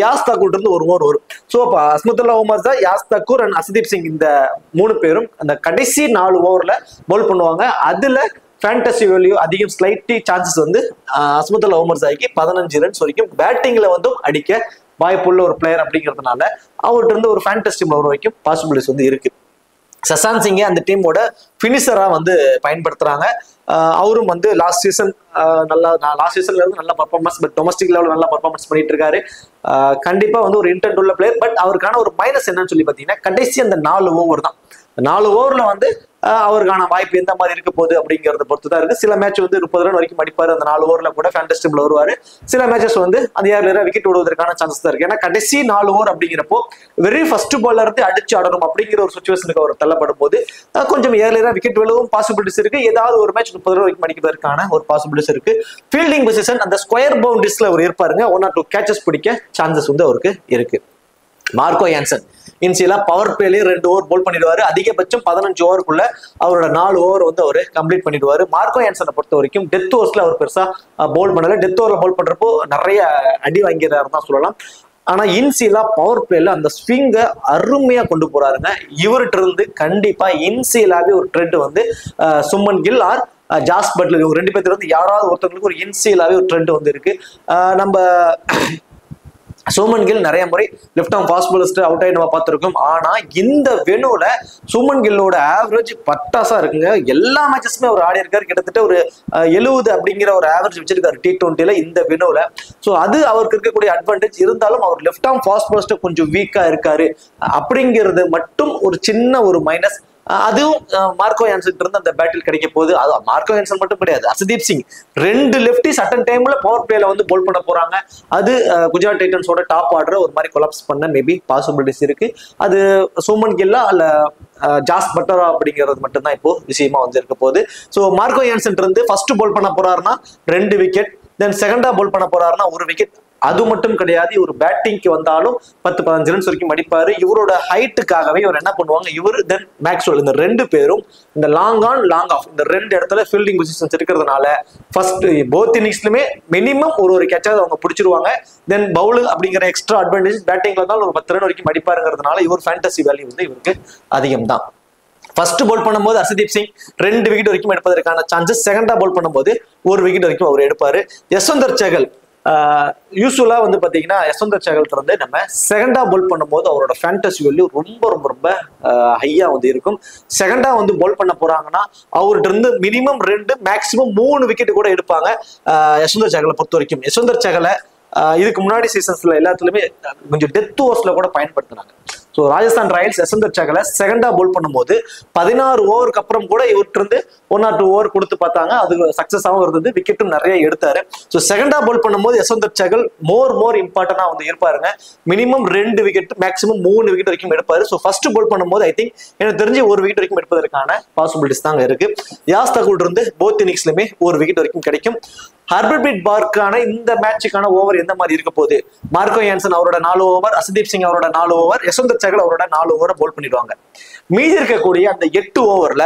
யாஸ் தாக்கூர் இருந்து 1 ஓவர் வரும். ஸோ அஸ்மத்துல்லா ஓமர் தான், யாஸ் தாக்கூர் அண்ட் அசிதீப் சிங் இந்த 3 பேரும் அந்த கடைசி 4 ஓவர்ல பவுல் பண்ணுவாங்க. அதுல ஃபேண்டசி வேல்யூ அதிகம், ஸ்லைட்லி சான்சஸ் வந்து அஸ்மத்துல்லா ஓமர் சாய்க்கு 15 ரன்ஸ் வரைக்கும் பேட்டிங்ல வந்து அடிக்க வாய்ப்புள்ள ஒரு பிளேயர் அப்படிங்கிறதுனால அவர்கிட்ட இருந்து ஒரு ஃபேண்டசி டீம்ல வர வரைக்கும் பாசிபிலிட்டிஸ் வந்து இருக்கு. சசாந்த் சிங்கை அந்த டீமோட பினிஷரா வந்து பயன்படுத்துறாங்க. அவரும் வந்து லாஸ்ட் சீசன்ல இருந்து நல்ல பர்ஃபார்மன்ஸ், பட் டொமஸ்டிக் லெவலில் நல்லா பர்ஃபார்மன்ஸ் பண்ணிட்டு இருக்காரு. கண்டிப்பா வந்து ஒரு இன்டென்ட் உள்ள பிளேயர். பட் அவருக்கான ஒரு மைனஸ் என்னன்னு சொல்லி பாத்தீங்கன்னா கடைசி அந்த 4 ஓவர் தான். 4 ஓவர்ல வந்து அவருக்கான வாய்ப்பு எந்த மாதிரி இருக்க போகுது அப்படிங்கறத பொறுத்து தான் இருக்கு. சில மேட்ச் வந்து 30 ரன் வரைக்கும் அடிப்பாரு, அந்த 4 ஓவர்ல கூட ஃபேண்டசி டீம்ல வருவாரு. சில மேட்சஸ் வந்து அந்த ஏர்ல விக்கெட் விடுவதற்கான சான்சஸ் தான் இருக்கு. ஏன்னா கடைசி 4 ஓவர் அப்படிங்கிறப்போ வெரி ஃபர்ஸ்ட் பால்ல இருந்து அடிச்சு ஆடணும் அப்படிங்கிற ஒரு சுச்சுவேஷனுக்கு அவர் தள்ளப்படும் போது கொஞ்சம் ஏர்லியரா விக்கெட் விழுவும் பாசிபிலிட்டிஸ் இருக்கு. ஏதாவது ஒரு மேட்ச் 30 ரன் வரைக்கும் அடிக்கிறதுக்கான ஒரு பாசிபிலிட்டிஸ் இருக்கு. ஃபீல்டிங் பொசிஷன் அந்த ஸ்கொயர் பவுண்டரிஸ்ல அவர் இருப்பாருங்க, 1 or 2 கேச்சஸ் பிடிக்க சான்சஸ் வந்து அவருக்கு இருக்கு. மார்க்கோ யான்சன் இன்சியலா பவர் பிளேலயே 2 ஓவர் பவுல் பண்ணிடுவாரு. அதிகபட்சம் 15 ஓவருக்குள்ள அவரோட 4 ஓவர் வந்து அவர் கம்ப்ளீட் பண்ணிடுவாரு. மார்க்கோ யான்சனை பொறுத்த வரைக்கும் டெத் ஓவர்ஸ்ல அவர் பெருசா பவுல் பண்ணல. டெத் ஓவர்ல பவுல் பண்றப்போ நிறைய அடி வாங்கிறாரு தான் சொல்லலாம். ஆனா இன்சியலா பவர் பிளேல அந்த ஸ்விங்க அருமையா கொண்டு போறாருங்க. இவர்கிட்ட இருந்து கண்டிப்பா இன்சியலாவே ஒரு ட்ரெண்ட் வந்து Shubman Gill or Jos Buttler, இவங்க 2 பேர்த்துல இருந்து யாராவது ஒருத்தவங்களுக்கு ஒரு இன்சியலாவே ஒரு ட்ரெண்ட் வந்து இருக்கு. நம்ம சுமன் கில் நிறைய முறை left arm fast polished out ஆகி நம்ம பார்த்துருக்கோம். ஆனா இந்த வெனுல சுமன் கில்லோட ஆவரேஜ் பட்டாசா இருக்குங்க. எல்லா மேட்சஸுமே அவர் ஆடி இருக்காரு, கிட்டத்தட்ட ஒரு 70 அப்படிங்கிற ஒரு ஆவரேஜ் வச்சிருக்காரு T20ல இந்த வெனுல. ஸோ அது அவருக்கு இருக்கக்கூடிய அட்வான்டேஜ். இருந்தாலும் அவர் லெஃப்ட் ஆர்ம் ஃபாஸ்ட் பாலிஸ்ட் கொஞ்சம் வீக்கா இருக்காரு அப்படிங்கிறது மட்டும் ஒரு சின்ன ஒரு மைனஸ். அதுவும் மார்க்கோ யான்சன் இருந்து அந்த பேட்டில் கிடைக்க போகுது. அது மார்க்கோ யான்சன் மட்டும் கிடையாது, அர்ஷதீப் சிங் 2 லெஃப்டிஸ் அட்டன் டைம்ல பவர் பிளேல வந்து பவுல் பண்ண போறாங்க. அது குஜராத் டைட்டன்ஸோட டாப் ஆர்டர் ஒரு மாதிரி கொலாப்ஸ் பண்ண மேபி பாசிபிலிட்டிஸ் இருக்கு. அது சுமன் கில்லா அல்ல ஜாஸ் பட்டரா அப்படிங்கிறது மட்டும்தான் இப்போ விஷயமா வந்து இருக்க போகுது. ஸோ மார்க்கோ யான்சன் இருந்து ஃபர்ஸ்ட் பவுல் பண்ண போறாருன்னா 2 விக்கெட், தென் செகண்டா பவுல் பண்ண போறாருன்னா 1 விக்கெட். அது மட்டும் கிடையாது, இவர் பேட்டிங்க்கு வந்தாலும் 10-15 ரன்ஸ் வரைக்கும் அடிப்பாரு. இவரோட ஹைட்டுக்காகவே இவர் என்ன பண்ணுவாங்க, இவர் தென் மேக்ஸ்வெல் இந்த 2 பேரும் இந்த லாங் ஆன் லாங் ஆஃப் இந்த 2 இடத்துல ஃபீல்டிங் பொசிஷன்ஸ் இருக்கிறதுனால ஃபர்ஸ்ட் போத் இன்னிங்ஸ்லுமே மினிமம் ஒரு கேட்சாவது அவங்க பிடிச்சிருவாங்க. தென் பவுலிங் அப்படிங்கிற எக்ஸ்ட்ரா அட்வான்டேஜ் பேட்டிங்ல இருந்தாலும் ஒரு 10 ரன் வரைக்கும் அடிப்பாருங்கிறதுனால இவர் ஃபேண்டசி வேல்யூ வந்து இவருக்கு அதிகம் தான். ஃபர்ஸ்ட் பவுல் பண்ணும்போது அர்ஷதீப் சிங் 2 விக்கெட் வரைக்கும் எடுப்பதற்கான சான்சஸ், செகண்டா பவுல் பண்ணும்போது 1 விக்கெட் வரைக்கும் அவர் எடுப்பாரு. யஸ்வந்தர் சஹல் யூஸ்வலா வந்து பாத்தீங்கன்னா யஸ்வந்தர் சஹல் இருந்து நம்ம செகண்டா பவுல் பண்ணும்போது அவரோட ஃபேண்டசி வேல்யூ ரொம்ப ரொம்ப ரொம்ப ஹையா வந்து இருக்கும். செகண்டா வந்து பவுல் பண்ண போறாங்கன்னா அவர்கிட்ட இருந்து மினிமம் 2 மேக்சிமம் 3 விக்கெட் கூட எடுப்பாங்க யஸ்வந்தர் சஹலை பொறுத்த வரைக்கும். யஸ்வந்தர் சஹலை இதுக்கு முன்னாடி சீசன்ஸ்ல எல்லாத்துலயுமே கொஞ்சம் டெத் ஓவர்ஸ்ல கூட பயன்படுத்தினாங்க. ஸோ ராஜஸ்தான் ராயல்ஸ் யஸ்வந்தர் சஹலை செகண்டா பவுல் பண்ணும்போது 16 ஓவருக்கு அப்புறம் கூட இவர்கிட்ட இருந்து 1 or 2 ஓவர் கொடுத்து பார்த்தாங்க, அது சக்சஸாகவும் இருந்தது, விக்கெட்டும் நிறைய எடுத்தாரு. ஸோ செகண்டா பவுல் பண்ணும்போது யஸ்வந்தர் சஹல் மோர் இம்பார்ட்டன்டா வந்து இருப்பாருங்க. மினிமம் 2 விக்கெட் மேக்சிமம் 3 விக்கெட் வரைக்கும் எடுப்பாரு. ஸோ ஃபர்ஸ்ட் பவுல் பண்ணும்போது ஐ திங்க் எனக்கு தெரிஞ்சு 1 விக்கெட் வரைக்கும் எடுப்பதற்கான பாசிபிலிட்டிஸ் தாங்க இருக்கு. யாஸ் தாக்கூர் இருந்து போத் இன்னிங்ஸ்லுமே 1 விக்கெட் வரைக்கும் கிடைக்கும். ஹர்பர்பீட் பார்க்கான இந்த மேட்சுக்கான ஓவர் எந்த மாதிரி இருக்க போகுது, மார்க்கோ யான்சன் அவரோட 4 ஓவர், அர்ஷதீப் சிங் அவரோட 4 ஓவர், யஸ்வந்தர் சஹல் அவரோட 4 ஓவரை பவுல் பண்ணிடுவாங்க. மீதி இருக்கக்கூடிய அந்த 8 ஓவர்ல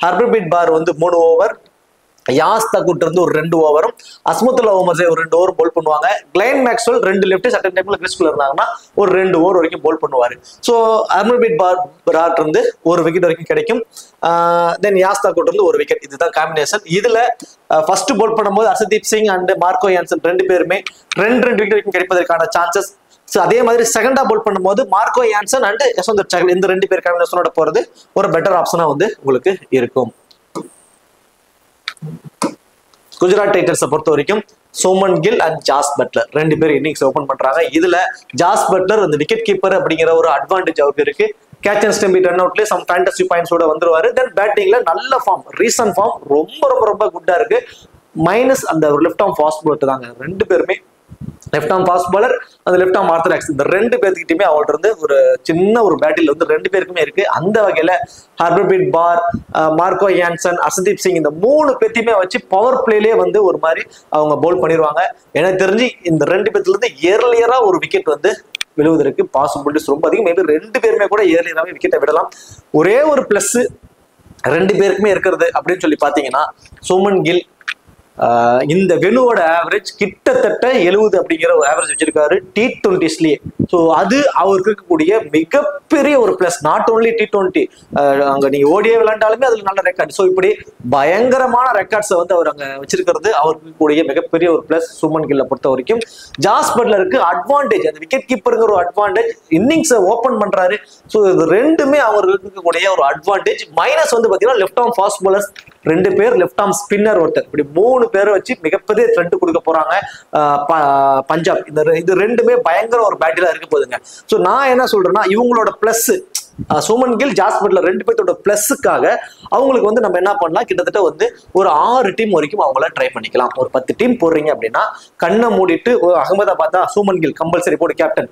ஹர்பர்பீட் பார் வந்து 3 ஓவர், யாஸ் தக்கூட் இருந்து ஒரு 2 ஓவரும், அஸ்மத்துல்லா ஓமஸே ஒரு 2 ஓவர் போல் பண்ணுவாங்க. கிளைன் மேக்ஸ்வெல் 2 லெஃப்ட் சட்டன் டைம்ல கிறிஸ்குள்ள இருந்தாங்கன்னா ஒரு 2 ஓவர் வரைக்கும் போல் பண்ணுவாரு. ஸோ ஹர்மன்பிரீத் பராட் இருந்து ஒரு விக்கெட் வரைக்கும் கிடைக்கும். தென் யாஸ் தக்கூட் இருந்து ஒரு விக்கெட். இதுதான் காம்பினேஷன். இதுல ஃபர்ஸ்ட் போல் பண்ணும்போது Harshdeep Singh and Marco Jansen 2 பேருமே 2 விக்கெட் வரைக்கும் கிடைப்பதற்கான சான்சஸ். ஸோ அதே மாதிரி செகண்டா போல் பண்ணும்போது Marco Jansen and Yuzvendra Chahal இந்த 2 பேர் காம்பினேஷனோட போறது ஒரு பெட்டர் ஆப்ஷனா வந்து உங்களுக்கு இருக்கும். குஜராத் டைட்டன்ஸை பொறுத்த வரைக்கும் Shubman Gill and Jos Buttler 2 பேர் இன்னிங்ஸ் ஓபன் பண்றாங்க. இதுல ஜாஸ் பட்லர் அந்த விக்கெட் கீப்பர் அப்படிங்கிற ஒரு அட்வான்டேஜ் அவருக்கு இருக்கு. கேட்ச் அண்ட் ஸ்டம்பிங் ரன் அவுட்லயே சம் ஃபேண்டசி பாயிண்ட்ஸோட வந்துருவாரு. தென் பேட்டிங்ல நல்ல ஃபார்ம், ரீசன்ட் ஃபார்ம் ரொம்ப ரொம்ப ரொம்ப குட்டா இருக்கு. மைனஸ் அந்த லெஃப்ட் ஆர்ம் ஃபாஸ்ட் பவுலர் தாங்க. 2 பேருமே லெஃப்ட் ஆர்ம் ஃபாஸ்ட் பாலர், அந்த லெஃப்ட் ஆர்ம் ஆர்த்தடாக்ஸ், இந்த 2 பேர்த்துக்கிட்டயுமே அவங்கள்ட்ட இருந்து ஒரு சின்ன ஒரு பேட்டில் வந்து 2 பேருக்குமே இருக்கு. அந்த வகையில ஹர்மன்பிரீத் பார், மார்க்கோ யான்சன், ஹர்ஷதீப் சிங் இந்த 3 பேர்த்தையுமே வச்சு பவர் பிளேலயே வந்து ஒரு மாதிரி அவங்க பவுல் பண்ணிடுவாங்க. எனக்கு தெரிஞ்சு இந்த 2 பேர்த்துல இருந்து ஏர்லியரா ஒரு விக்கெட் வந்து விழுவதற்கு பாசிபிலிட்டிஸ் ரொம்ப அதிகம். மேபி 2 பேருமே கூட ஏர்லியராகவே விக்கெட்டை விடலாம். ஒரே ஒரு பிளஸ் 2 பேருக்குமே இருக்கிறது அப்படின்னு சொல்லி பாத்தீங்கன்னா, சோமன் கில் இந்த வெனுவோட ஆவரேஜ் கிட்டத்தட்ட 70 அப்படிங்கிற ஒரு ஆவரேஜ் வச்சிருக்காரு T20ஸ்லயே. ஸோ அது அவருக்கு இருக்கக்கூடிய மிகப்பெரிய ஒரு பிளஸ். நாட் ஓன்லி T20, அங்க நீங்க ஓடியே விளையாண்டாலுமே அதுல நல்ல ரெக்கார்ட். ஸோ இப்படி பயங்கரமான ரெக்கார்ட்ஸை வந்து அவர் அங்க வச்சிருக்கிறது அவருக்கு கூடிய மிகப்பெரிய ஒரு பிளஸ். சுமன் கில்லை பொறுத்த வரைக்கும் ஜாஸ் பட்லருக்கு அட்வான்டேஜ், அந்த விக்கெட் கீப்பருங்கிற ஒரு அட்வான்டேஜ், இன்னிங்ஸை ஓபன் பண்றாரு. ஸோ இது 2மே அவருக்கு இருக்கக்கூடிய ஒரு அட்வான்டேஜ். மைனஸ் வந்து பாத்தீங்கன்னா லெஃப்ட் ஆர்ம் ஃபாஸ்ட் பாலர்ஸ் 2 பேர், லெஃப்ட் ஆர்ம் ஸ்பின்னர் ஒருத்தர், இப்படி 3 பேரை வச்சு மிகப்பெரிய த்ரெட் கொடுக்க போறாங்க பஞ்சாப். இது 2மே பயங்கர ஒரு பேட்டிலா இருக்க போகுதுங்க. ஸோ நான் என்ன சொல்றேன்னா, இவங்களோட plus Shubman Gill, Jos Buttler 2 பேர்த்தோட பிளஸுக்காக அவங்களுக்கு வந்து நம்ம என்ன பண்ணலாம், கிட்டத்தட்ட வந்து ஒரு 6 டீம் வரைக்கும் அவங்கள ட்ரை பண்ணிக்கலாம். ஒரு 10 டீம் போடுறீங்க அப்படின்னா கண்ணை மூடிட்டு அகமதாபாத் தான் சோமன் கில் கம்பல்சரி போடு captain,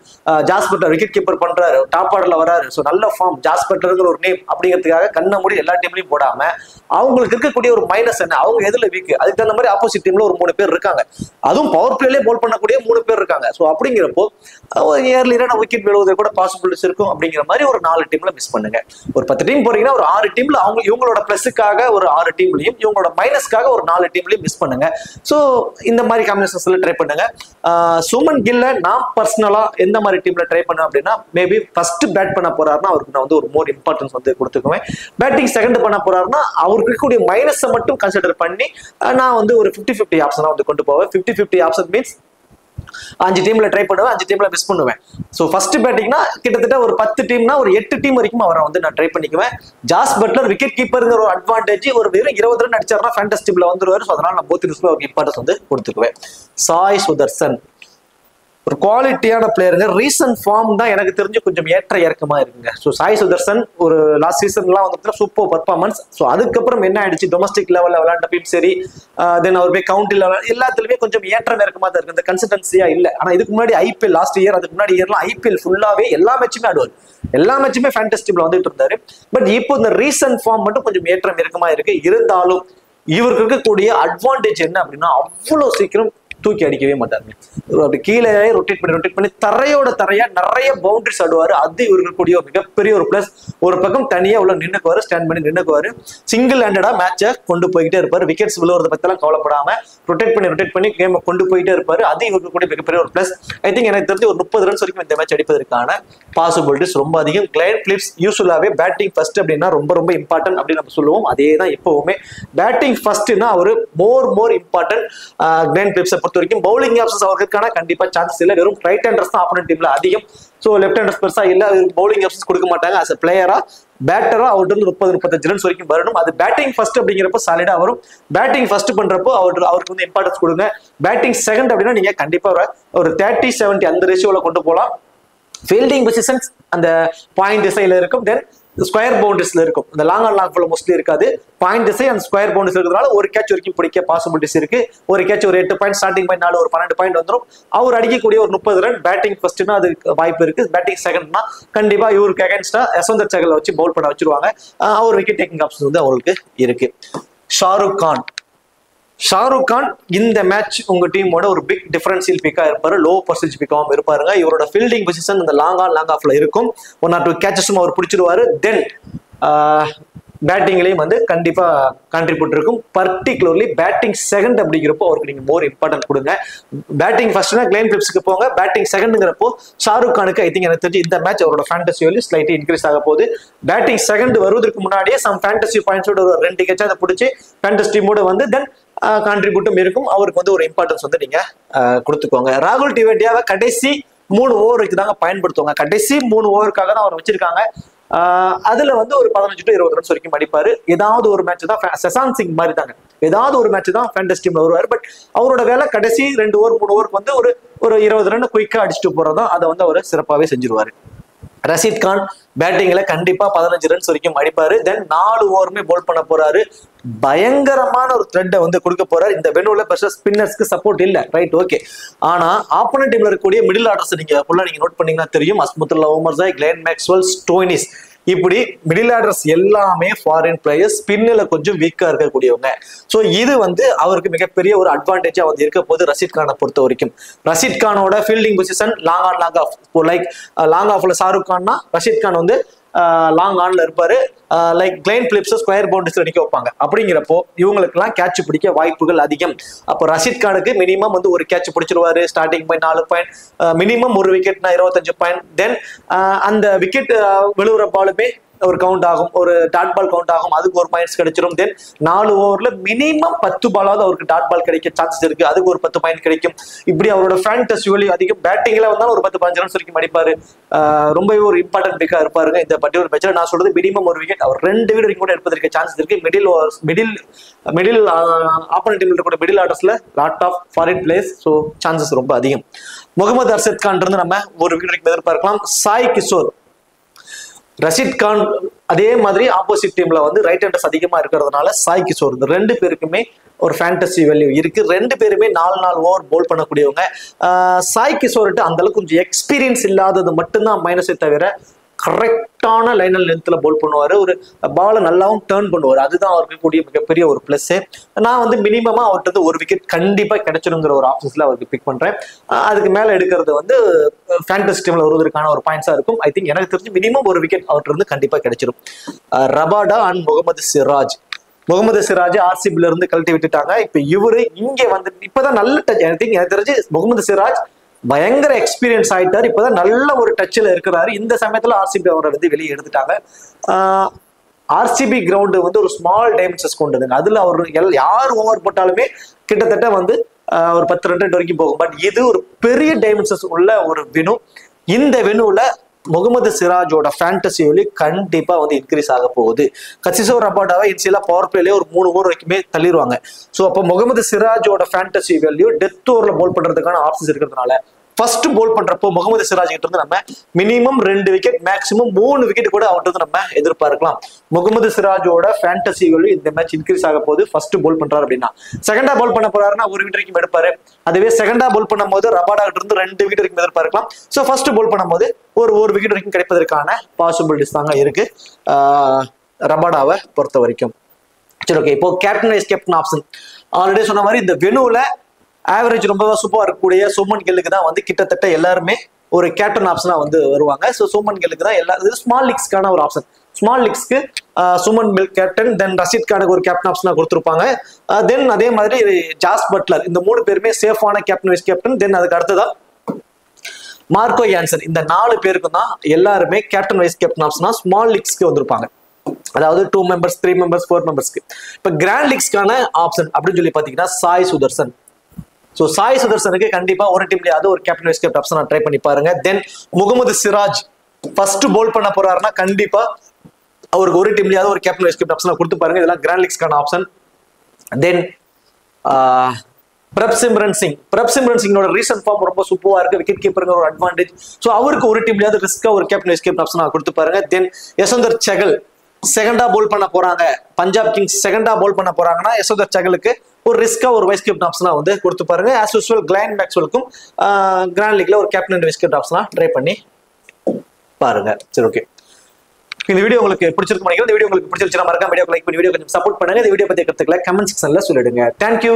Jos Buttler wicket keeper பண்றாரு, டாப் ஆர்டர்ல வராரு, ஸோ நல்ல ஃபார்ம், ஜாஸ் பட்லருங்கிற ஒரு நேம் அப்படிங்கிறதுக்காக கண்ணை மூடி எல்லா டீம்லையும் போடாம அவங்களுக்கு இருக்கக்கூடிய ஒரு மைனஸ் என்ன, அவங்க எதுல வீக், அதுக்கு தகுந்த மாதிரி ஆப்போசிட் டீம்ல ஒரு 3 பேர் இருக்காங்க. அதுவும் பவர் பிளேலே போல் பண்ணக்கூடிய 3 பேர் இருக்காங்க. ஸோ அப்படிங்கிறப்போ ஏர்லியரா விக்கெட் விழுவதற்கு கூட பாசிபிலிட்டிஸ் இருக்கும். அப்படிங்கிற மாதிரி ஒரு 4 டீம்ல மிஸ் பண்ணுங்க. ஒரு 10 டீம் போறீங்கன்னா ஒரு 6 டீம்ல அவங்க இவங்களோட பிளஸுக்காக ஒரு 6 டீம்லயும் இவங்களோட மைனஸ்க்காக ஒரு 4 டீம்லயும் மிஸ் பண்ணுங்க. சோ இந்த மாதிரி காம்பினேஷன்ஸ்ல ட்ரை பண்ணுங்க. சுமன் கில்ல நான் பர்சனலா எந்த மாதிரி டீம்ல ட்ரை பண்ணேன் அப்படின்னா, மேபி ஃபர்ஸ்ட் பேட் பண்ண போறாருன்னா அவருக்கு நான் வந்து ஒரு மோர் இம்பார்ட்டன்ஸ் வந்து கொடுத்துக்குவேன். பேட்டிங் செகண்ட் பண்ண போறாருன்னா அவருக்கு இருக்கக்கூடிய மைனஸை மட்டும் கன்சிடர் பண்ணி நான் வந்து ஒரு 50-50 ஆப்ஷனா வந்து கொண்டு போவேன். 50-50 ஆப்ஷன் மீன்ஸ் 5 டீம்ல ட்ரை பண்ணுவேன், 5 டீம்ல மிஸ் பண்ணுவேன். ஸோ ஃபர்ஸ்ட் பேட்டிங்னா கிட்டத்தட்ட ஒரு 10 டீம்னா ஒரு 8 டீம் வரைக்கும் அவரை வந்து நான் ட்ரை பண்ணிக்குவேன். ஜாஸ் பட்லர் விக்கெட் கீப்பருங்கிற ஒரு அட்வான்டேஜ், ஒரு வெறும் 20 ரன் அடிச்சாருன்னா ஃபேண்டஸ் டீம்ல வந்துருவாரு. ஸோ அதனால நான் போத் டீம்ஸ்ல ஒரு இம்பார்ட்டன்ஸ் வந்து கொடுத்துக்குவேன். சாய் சுதர்சன் ஒரு குவாலிட்டியான பிளேயருங்க. ரீசன்ட் ஃபார்ம் தான் எனக்கு தெரிஞ்சு கொஞ்சம் ஏற்ற இறக்கமா இருக்குங்க. ஸோ சாய் சுதர்சன் ஒரு லாஸ்ட் சீசன்லாம் வந்து சூப்பர் பர்ஃபார்மன்ஸ். ஸோ அதுக்கப்புறம் என்ன ஆயிடுச்சு, டொமஸ்டிக் லெவலில் விளையாண்டப்பையும் சரி, தென் அவர் போய் கவுண்டி லெவல் எல்லாத்துலயுமே கொஞ்சம் ஏற்ற இறக்கமா தான் இருக்கு. இந்த கன்சிஸ்டன்சியா இல்லை. ஆனா இதுக்கு முன்னாடி ஐபிஎல் லாஸ்ட் இயர், அதுக்கு முன்னாடி இயர்லாம் ஐபிஎல் ஃபுல்லாவே எல்லா மேட்சுமே ஆடுவார், எல்லா மேட்சுமே ஃபேண்டஸ் டீம்ல வந்துட்டு இருந்தாரு. பட் இப்போ இந்த ரீசன்ட் ஃபார்ம் மட்டும் கொஞ்சம் ஏற்றம் இறக்கமா இருக்கு. இருந்தாலும் இவருக்கு இருக்கக்கூடிய அட்வான்டேஜ் என்ன அப்படின்னா, அவ்வளவு சீக்கிரம் தூக்கி அடிக்கவே மாட்டாருங்க. அப்படி கீழே ரொட்டேட் பண்ணி தரையோட தரையா நிறைய பவுண்டரிஸ் ஆடுவாரு. அது இவருக்கு கூடிய ஒரு மிகப்பெரிய ஒரு பிளஸ். ஒரு பக்கம் தனியா உள்ள நின்னுக்குவாரு, ஸ்டாண்ட் பண்ணி நின்னுக்குவாரு, சிங்கிள் ஹேண்டடா மேட்சை கொண்டு போய்கிட்டே இருப்பாரு. விக்கெட்ஸ் விழுவுறத பத்திலாம் கவலைப்படாம ரொட்டேட் பண்ணி கேம் கொண்டு போயிட்டே இருப்பாரு. அது இவருக்கு கூடிய மிகப்பெரிய ஒரு பிளஸ். ஐ திங்க் எனக்கு தெரிஞ்சு ஒரு 30 ரன்ஸ் வரைக்கும் இந்த மேட்ச் அடிப்பதற்கான பாசிபிலிட்டிஸ் ரொம்ப அதிகம். கிளைன் பிலிப்ஸ் யூசுவலாவே பேட்டிங் ஃபர்ஸ்ட் அப்படின்னா ரொம்ப ரொம்ப இம்பார்ட்டன்ட் அப்படின்னு நம்ம சொல்லுவோம். அதே தான் எப்பவுமே பேட்டிங் ஃபர்ஸ்ட்னா அவரு மோர் இம்பார்ட்டன்ட். கிளைன் பிலிப்ஸை பொறுத்த வரைக்கும் பவுலிங் ஆப்ஷன்ஸ் அவருக்கான கண்டிப்பா சான்சஸ் இல்லை. வெறும் ரைட் ஹேண்டர்ஸ் தான் ஆப்போனன்ட் டீம்ல அதிகம். ஸோ லெஃப்ட் ஹேண்டர்ஸ் பெருசா இல்லை, பவுலிங் ஆப்ஷன்ஸ் கொடுக்க மாட்டாங்க. அஸ் அ பிளேயரா பேட்டரா அவர்கிட்ட இருந்து 30-35 ரன்ஸ் வரைக்கும் வரணும். அது பேட்டிங் ஃபர்ஸ்ட் அப்படிங்கிறப்ப சாலிடா வரும். பேட்டிங் ஃபர்ஸ்ட் பண்றப்போ அவருக்கு வந்து இம்பார்ட்டன்ஸ் கொடுங்க. பேட்டிங் செகண்ட் அப்படின்னா நீங்க கண்டிப்பா ஒரு 30-70 அந்த ரேஷியோல கொண்டு போகலாம். ஃபீல்டிங் பொசிஷன்ஸ் அந்த பாயிண்ட் திசையில இருக்கும். தென் ஸ்கொயர் பவுண்டரிஸ்ல இருக்கும். இந்த லாங் ஆன் லாங் மோஸ்ட்லி இருக்காது. பாயிண்ட் திசை அந்த ஸ்கொயர் பவுண்டரிஸ் இருக்கிறதுனால ஒரு கேட்ச் வரைக்கும் பிடிக்க பாசிபிலிட்டிஸ் இருக்கு. ஒரு கேட்ச் ஒரு 8 பாயிண்ட், ஸ்டார்டிங் பாயிண்ட் 4 ஒரு 12 பாயிண்ட் வந்துடும். அவர் அடிக்கக்கூடிய ஒரு 30 ரன் பேட்டிங் ஃபர்ஸ்ட்னா அது வாய்ப்பு இருக்கு. பேட்டிங் செகண்ட்னா கண்டிப்பா இவருக்கு அகேன்ஸ்டா யஸ்வந்தர் சஹலை வச்சு பவுல் பண்ண வச்சிருவாங்க. அவர் விக்கெட் டேக்கிங் ஆப்ஷன் வந்து அவருக்கு இருக்கு. ஷாருக் கான் இந்த மேட்ச் உங்க டீமோட ஒரு பிக் டிஃபரன்ஷியல் பிக்கா இருப்பாரு. லோ பர்சன்டேஜ் பிக்காவும் இருப்பாருங்க. இவரோட ஃபீல்டிங் பொசிஷன் இந்த லாங் ஆஃப்ல இருக்கும். 1 or 2 கேச்சஸும் அவர் பிடிச்சிருவாரு. தென் பேட்டிங்லயும் வந்து கண்டிப்பா கான்ட்ரிபியூட் இருக்கும். பர்டிகுலர்லி பேட்டிங் செகண்ட் அப்படிங்கிறப்போ அவருக்கு நீங்க மோர் இம்பார்ட்டன்ட் கொடுங்க. பேட்டிங் ஃபர்ஸ்ட்னா கிளென் பிலிப்ஸ்க்கு போங்க, பேட்டிங் செகண்ட்ங்கிறப்போ ஷாருக் கானுக்கு ஐ திங்க் எனக்கு தெரிஞ்சு இந்த மேட்ச் அவரோட ஃபேண்டசி வேல்யூ ஸ்லைட்லி இன்க்ரீஸ் ஆக போகுது. பேட்டிங் செகண்ட் வருவதற்கு முன்னாடியே சம் ஃபேண்டசி பாயிண்ட்ஸோட ஒரு 2 கேட்ச் அதை பிடிச்சி ஃபேண்டசி டீமோட வந்து தென் கான்ட்ரிபியூட்டும் இருக்கும். அவருக்கு வந்து ஒரு இம்பார்ட்டன்ஸ் வந்து நீங்க கொடுத்துக்கோங்க. ராகுல் டிவேடியாவை கடைசி 3 ஓவருக்கு தாங்க பயன்படுத்துவாங்க. கடைசி 3 ஓவருக்காக தான் அவர் வச்சிருக்காங்க. அதுல வந்து ஒரு 15 to 20 ரன்ஸ் வரைக்கும் அடிப்பாரு. ஏதாவது ஒரு மேட்ச் தான் சசாந்த் சிங் மாதிரி தாங்க, ஏதாவது ஒரு மேட்ச் தான் ஃபேண்டசி டீம்ல வருவார். பட் அவரோட வேலை கடைசி 2 ஓவர் 3 ஓவருக்கு வந்து ஒரு 20 ரன் குயிக்கா அடிச்சுட்டு போறதும் அதை வந்து அவர் சிறப்பாகவே செஞ்சிருவாரு. ரஷீத் கான் பேட்டிங்ல கண்டிப்பா 15 ரன்ஸ் வரைக்கும் அடிப்பாரு. தென் 4 ஓவருமே போல் பண்ண போறாரு. பயங்கரமான ஒரு த்ரெட்டை வந்து கொடுக்க போறாரு. இந்த வெனுல பெருசா ஸ்பின்னர்ஸ்க்கு சப்போர்ட் இல்ல, ரைட், ஓகே. ஆனா ஆப்போனன்ட் டீம்ல இருக்கக்கூடிய மிடில் ஆர்டர்ஸ் நீங்க ஃபுல்லா நீங்க நோட் பண்ணீங்கன்னா தெரியும். Azmatullah Omarzai, Glenn Maxwell, Stoinis, இப்படி மிடில் ஆர்டர்ஸ் எல்லாமே ஃபாரின் பிளேயர்ஸ், ஸ்பின்னில் கொஞ்சம் வீக்கா இருக்கக்கூடியவங்க. ஸோ இது வந்து அவருக்கு மிகப்பெரிய ஒரு அட்வான்டேஜா வந்து இருக்க போது ரஷீத் கானை பொறுத்த வரைக்கும். ரஷீத் கானோட fielding position long on long off, like long ஆஃப்ல ஷாருக் கான்னா ரஷீத் கான் வந்து லாங் ஆன்ல இருப்பாரு. லைக் கிளென் பிலிப்ஸ் ஸ்கொயர் பவுண்டரிஸ்ல நிக்க வைப்பாங்க. அப்படிங்கிறப்போ இவங்களுக்குலாம் கேட்ச் பிடிக்க வாய்ப்புகள் அதிகம். அப்போ ரஷீத் கானுக்கு மினிமம் வந்து ஒரு கேட்ச் பிடிச்சிருவாரு. ஸ்டார்டிங் பாயிண்ட் 4 பாயிண்ட், மினிமம் ஒரு விக்கெட்னா 25 பாயிண்ட். தென் அந்த விக்கெட் விழுவுற பாலுமே ஒரு கவுண்ட் ஆகும், ஒரு டாட் பால் கவுண்ட் ஆகும், அதுக்கு ஒரு பாயிண்ட்ஸ் கிடைச்சிடும். தென் 4 ஓவர்ல மினிமம் 10 பாலாவது அவருக்கு டாட் பால் கிடைக்க சான்சஸ் இருக்கு, அதுக்கு ஒரு 10 பாயிண்ட் கிடைக்கும். இப்படி அவரோட ஃபேண்டசி வேல்யூ அதிகம். பேட்டிங்ல வந்தாலும் ஒரு 10-15 ரன்ஸ் வரைக்கும் அடிப்பாரு. ரொம்பவே ஒரு இம்பார்ட்டன்ட் பிக்கா இருப்பாருங்க இந்த பர்டிகுலர் மேட்ச்ல. நான் சொல்றது மினிமம் ஒரு விக்கெட், அவர் 2 விக்கெட் வரைக்கும் கூட எடுப்பதற்கு சான்சஸ் இருக்கு. மிடில் ஆப்போனன்ட் டீம்ல இருக்கக்கூடிய மிடில் ஆர்டர்ஸ்ல lot of foreign players, so chances ரொம்ப அதிகம். முகமது அர்ஷத் கான் இருந்து நம்ம ஒரு விக்கெட் வரைக்கும் எதிர்பார்க்கலாம். சாய் கிஷோர், ரஷீத் கான் அதே மாதிரி ஆப்போசிட் டீம்ல வந்து ரைட் ஹேண்டர்ஸ் அதிகமா இருக்கிறதுனால சாய் கிஷோர், இந்த 2 பேருக்குமே ஒரு ஃபேண்டசி வேல்யூ இருக்கு. 2 பேருமே 4 ஓவர் போல் பண்ணக்கூடியவங்க. சாய் கிஷோர்கிட்ட அந்த அளவுக்கு கொஞ்சம் எக்ஸ்பீரியன்ஸ் இல்லாதது மட்டும்தான் மைனஸை தவிர கரெக்டான லைன் அண்ட் லென்த்ல போல் பண்ணுவாரு. ஒரு பாலை நல்லாவும் டேர்ன் பண்ணுவார். அதுதான் அவருக்கு கூடிய மிகப்பெரிய ஒரு பிளஸ். நான் வந்து மினிமமா அவர்கிட்ட ஒரு விக்கெட் கண்டிப்பா கிடைச்சிருங்கிற ஒரு ஆப்ஷன்ஸ்ல அவருக்கு பிக் பண்றேன். அதுக்கு மேல எடுக்கிறது வந்து ஃபேண்டசி டீம்ல வருவதற்கான ஒரு பாயிண்ட்ஸா இருக்கும். ஐ திங்க் எனக்கு தெரிஞ்சு மினிமம் ஒரு விக்கெட் அவர்கிட்ட இருந்து கண்டிப்பா கிடைச்சிடும். Rabada and Mohammed Siraj. முகமது சிராஜ் ஆர்சிபில இருந்து கழட்டி விட்டுட்டாங்க. இப்ப இவரு இங்க வந்து இப்பதான் நல்ல டச். எனக்கு தெரிஞ்சு முகமது சிராஜ் பயங்கர எக்ஸ்பீரியன்ஸ் ஆயிட்டாரு. இப்பதான் நல்ல ஒரு டச்ல இருக்கிறாரு. இந்த சமயத்துல ஆர்சிபி அவரை வந்து வெளியே எடுத்துட்டாங்க. ஆர்சிபி கிரவுண்டு வந்து ஒரு ஸ்மால் டைமென்ஷன்ஸ் கொண்டதுங்க. அதுல அவர் யார் ஓவர் போட்டாலுமே கிட்டத்தட்ட வந்து ஒரு 10 ரன் வரைக்கும் போகும். பட் இது ஒரு பெரிய டைமென்ஷன்ஸ் உள்ள ஒரு வெனு. இந்த வெனுல முகமது சிராஜோட ஃபேண்டசி வேல்யூ கண்டிப்பா வந்து இன்க்ரீஸ் ஆக போகுது. கசிசோ ரபாடாவை இன்சியலா பவர் பிளேல ஒரு 3 ஓவர் வரைக்குமே தள்ளிடுவாங்க. ஸோ அப்போ முகமது சிராஜோட ஃபேண்டசி வேல்யூ டெத் ஓவர்ல போல் பண்றதுக்கான ஆப்ஷன்ஸ் இருக்கிறதுனால ஃபர்ஸ்ட் போல் பண்றப்போ முகமது சிராஜ் கிட்ட இருந்து நம்ம மினிமம் 2 விக்கெட், மேக்சிமம் 3 விக்கெட் கூட அவர்கிட்ட நம்ம எதிர்பார்க்கலாம். முகமது சிராஜோட ஃபேண்டசி வேல்யூ இந்த மேட்ச் இன்க்ரீஸ் ஆக போகுது. ஃபர்ஸ்ட் போல் பண்றாரு அப்படின்னா, செகண்டா போல் பண்ண போறாருன்னா 1 விக்கெட் வரைக்கும் எடுப்பாரு. அதுவே செகண்டா போல் பண்ணும்போது ரபாடா கிட்ட இருந்து 2 விக்கெட் வரைக்கும் எதிர்பார்க்கலாம். ஸோ ஃபர்ஸ்ட் போல் பண்ணும்போது ஒரு விக்கெட் வரைக்கும் கிடைப்பதற்கான பாசிபிலிட்டிஸ் தாங்க இருக்கு ரபாடாவை பொறுத்த வரைக்கும். சரி, ஓகே. இப்போ captain vice captain option already சொன்ன மாதிரி இந்த வெனுல ஆவரேஜ் ரொம்ப சூப்பரா இருக்கக்கூடிய சுமன் கில்லுக்கு தான் வந்து கிட்டத்தட்ட எல்லாருமே ஒரு கேப்டன் ஆப்ஷனா வந்து வருவாங்க. ஸோ சுமன் கில்லுக்கு தான் எல்லா ஸ்மால் லீக்ஸ்க்கான ஒரு ஆப்ஷன். ஸ்மால் லீக்ஸ்க்கு சுமன் மில் கேப்டன், தென் ரஷீத் கானுக்கு ஒரு கேப்டன் ஆப்ஷனா கொடுத்துருப்பாங்க. தென் அதே மாதிரி ஜாஸ் பட்லர், இந்த 3 பேருமே சேஃபான கேப்டன் வைஸ் கேப்டன். தென் அதுக்கு அடுத்ததான் மார்க்கோ யான்சன். இந்த 4 பேருக்கும் தான் எல்லாருமே கேப்டன் வைஸ் கேப்டன் ஆப்ஷனா ஸ்மால் லீக்ஸ்க்கு வந்திருப்பாங்க. அதாவது 2 மெம்பர்ஸ், 3 மெம்பர்ஸ், 4 மெம்பர்ஸ்க்கு. இப்போ கிராண்ட் லீக்ஸ்க்கான ஆப்ஷன் அப்படின்னு சொல்லி பாத்தீங்கன்னா சாய் சுதர்சன். ஸோ சாய் சுதர்சனுக்கு கண்டிப்பா ஒரு டீம்லயாவது ஒரு captain vice captain option try பண்ணி பாருங்க. தென் முகமது சிராஜ் ஃபர்ஸ்ட் போல் பண்ண போறாருன்னா கண்டிப்பா அவருக்கு ஒரு டீம்லயாவது ஒரு கேப்டன் வைஸ் கேப்டன் ஆப்ஷன் கொடுத்து பாருங்க. இதெல்லாம் கிராண்ட் லீக்ஸ்க்கான ஆப்ஷன். தென் பிரப்சிம்ரன் சிங்கோட ரீசன்ட் ஃபார்ம் ரொம்ப சூப்பரா இருக்கு. விக்கெட் கீப்பருங்க ஒரு அட்வான்டேஜ். ஸோ அவருக்கு ஒரு டீம்லயாவது ரிஸ்கா ஒரு கேப்டன் வைஸ் கேப்டன் ஆப்ஷன் கொடுத்து பாருங்க. தென் யசோந்தர் சகல் செகண்டா போல் பண்ண போறாங்க. பஞ்சாப் கிங்ஸ் செகண்டா போல் பண்ண போறாங்கன்னா யசோந்தர் சகலுக்கு ஒரு ரிஸ்கா ஒரு வைஸ் கேப்டன் ஆப்ஷனா வந்து கொடுத்து பாருங்க. ஆஸ் யூஸ்வல் கிளென் மேக்ஸ்வெலுக்கும் கிராண்ட் லீக்ல ஒரு கேப்டன் வைஸ் கேப்டன் ஆப்ஷனா ட்ரை பண்ணி பாருங்க. சரி, ஓகே. இந்த வீடியோ உங்களுக்கு பிடிச்சிருக்கும் நினைக்கிறேன். இந்த வீடியோ உங்களுக்கு பிடிச்சிருச்சுன்னா மறக்காம வீடியோ லைக் பண்ணி வீடியோ கொஞ்சம் சப்போர்ட் பண்ணுங்க. இந்த வீடியோ பத்தி கருத்துக்களை கமெண்ட் செக்ஷன்ல சொல்லிடுங்க. தேங்க்யூ.